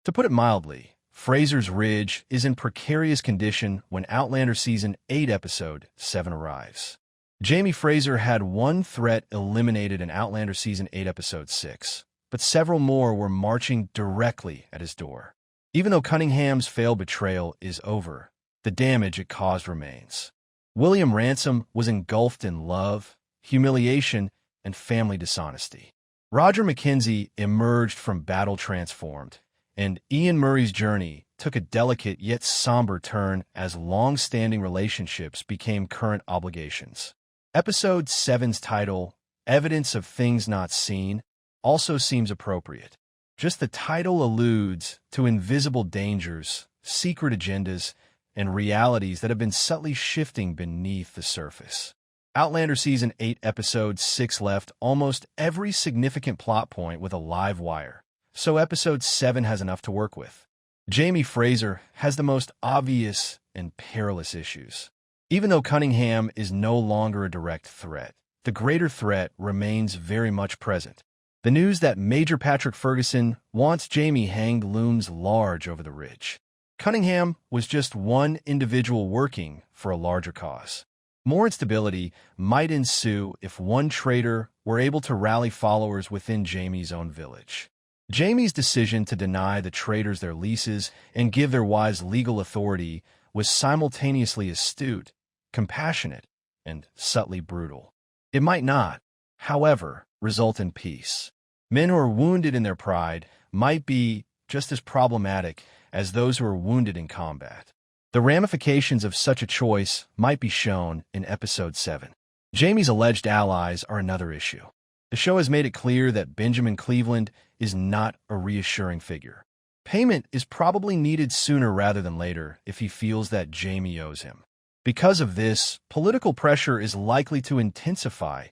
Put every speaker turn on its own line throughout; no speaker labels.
To put it mildly, Fraser's Ridge is in precarious condition when Outlander Season 8 Episode 7 arrives. Jamie Fraser had one threat eliminated in Outlander Season 8 Episode 6, but several more were marching directly at his door. Even though Cunningham's failed betrayal is over, the damage it caused remains. William Ransom was engulfed in love, humiliation, and family dishonesty. Roger MacKenzie emerged from battle transformed, and Ian Murray's journey took a delicate yet somber turn as long-standing relationships became current obligations. Episode 7's title, Evidence of Things Not Seen, also seems appropriate. Just the title alludes to invisible dangers, secret agendas, and realities that have been subtly shifting beneath the surface. Outlander Season 8 Episode 6 left almost every significant plot point with a live wire, so Episode 7 has enough to work with. Jamie Fraser has the most obvious and perilous issues. Even though Cunningham is no longer a direct threat, the greater threat remains very much present. The news that Major Patrick Ferguson wants Jamie hanged looms large over the ridge. Cunningham was just one individual working for a larger cause. More instability might ensue if one traitor were able to rally followers within Jamie's own village. Jamie's decision to deny the traitors their leases and give their wives legal authority was simultaneously astute, compassionate, and subtly brutal. It might not, however, result in peace. Men who are wounded in their pride might be just as problematic as those who are wounded in combat. The ramifications of such a choice might be shown in Episode 7. Jamie's alleged allies are another issue. The show has made it clear that Benjamin Cleveland is not a reassuring figure. Payment is probably needed sooner rather than later if he feels that Jamie owes him. Because of this, political pressure is likely to intensify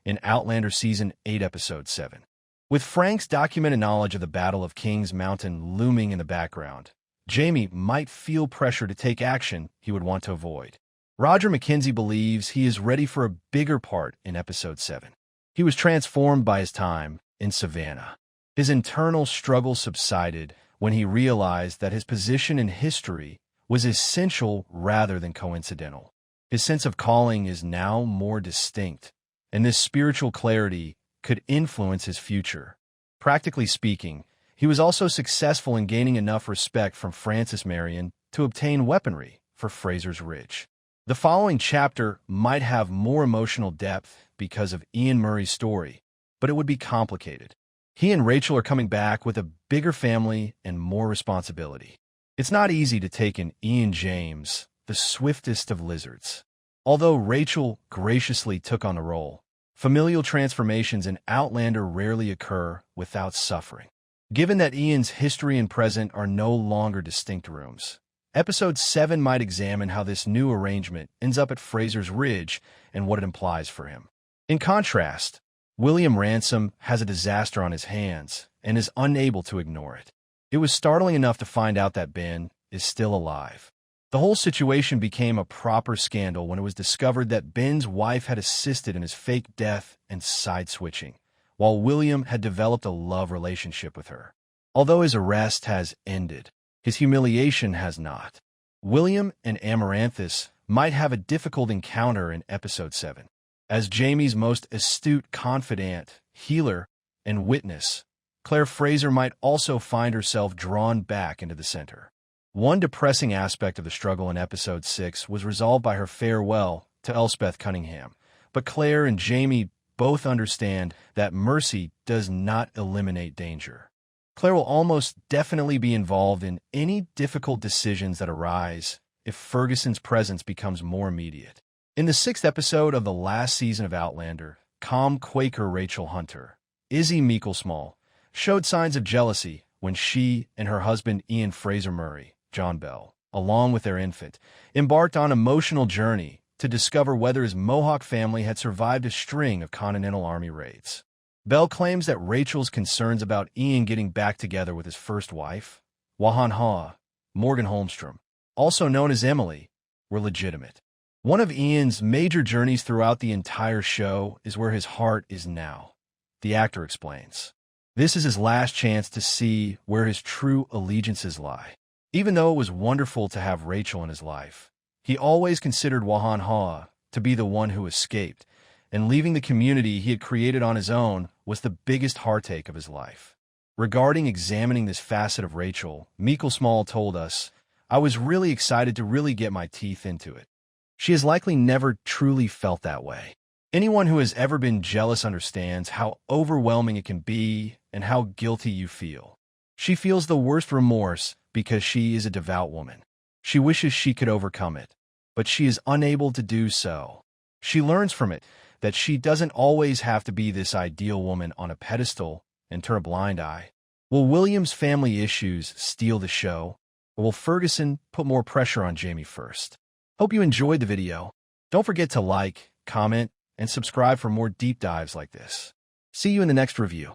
in Outlander Season 8 Episode 7. With Frank's documented knowledge of the Battle of Kings Mountain looming in the background, Jamie might feel pressure to take action he would want to avoid. Roger MacKenzie believes he is ready for a bigger part in Episode 7. He was transformed by his time in Savannah. His internal struggle subsided when he realized that his position in history was essential rather than coincidental. His sense of calling is now more distinct, and this spiritual clarity could influence his future. Practically speaking, he was also successful in gaining enough respect from Francis Marion to obtain weaponry for Fraser's Ridge. The following chapter might have more emotional depth because of Ian Murray's story, but it would be complicated. He and Rachel are coming back with a bigger family and more responsibility. It's not easy to take in Ian James, the swiftest of lizards. Although Rachel graciously took on the role, familial transformations in Outlander rarely occur without suffering. Given that Ian's history and present are no longer distinct rooms, Episode 7 might examine how this new arrangement ends up at Fraser's Ridge and what it implies for him. In contrast, William Ransom has a disaster on his hands and is unable to ignore it. It was startling enough to find out that Ben is still alive. The whole situation became a proper scandal when it was discovered that Ben's wife had assisted in his fake death and side-switching, while William had developed a love relationship with her. Although his arrest has ended, his humiliation has not. William and Amaranthus might have a difficult encounter in Episode 7. As Jamie's most astute confidant, healer, and witness, Claire Fraser might also find herself drawn back into the center. One depressing aspect of the struggle in Episode 6 was resolved by her farewell to Elspeth Cunningham, but Claire and Jamie both understand that mercy does not eliminate danger. Claire will almost definitely be involved in any difficult decisions that arise if Ferguson's presence becomes more immediate. In the 6th episode of the last season of Outlander, calm Quaker Rachel Hunter, Izzy Meeklesmall, showed signs of jealousy when she and her husband Ian Fraser Murray, John Bell, along with their infant, embarked on an emotional journey to discover whether his Mohawk family had survived a string of Continental Army raids. Bell claims that Rachel's concerns about Ian getting back together with his first wife, Wahan Ha, Morgan Holmstrom, also known as Emily, were legitimate. One of Ian's major journeys throughout the entire show is where his heart is now, the actor explains. This is his last chance to see where his true allegiances lie. Even though it was wonderful to have Rachel in his life, he always considered Wahan Ha to be the one who escaped, and leaving the community he had created on his own was the biggest heartache of his life. Regarding examining this facet of Rachel, Meekle Small told us, "I was really excited to really get my teeth into it. She has likely never truly felt that way. Anyone who has ever been jealous understands how overwhelming it can be and how guilty you feel. She feels the worst remorse because she is a devout woman. She wishes she could overcome it, but she is unable to do so. She learns from it that she doesn't always have to be this ideal woman on a pedestal and turn a blind eye." Will William's family issues steal the show, or will Ferguson put more pressure on Jamie first? Hope you enjoyed the video. Don't forget to like, comment, and subscribe for more deep dives like this. See you in the next review.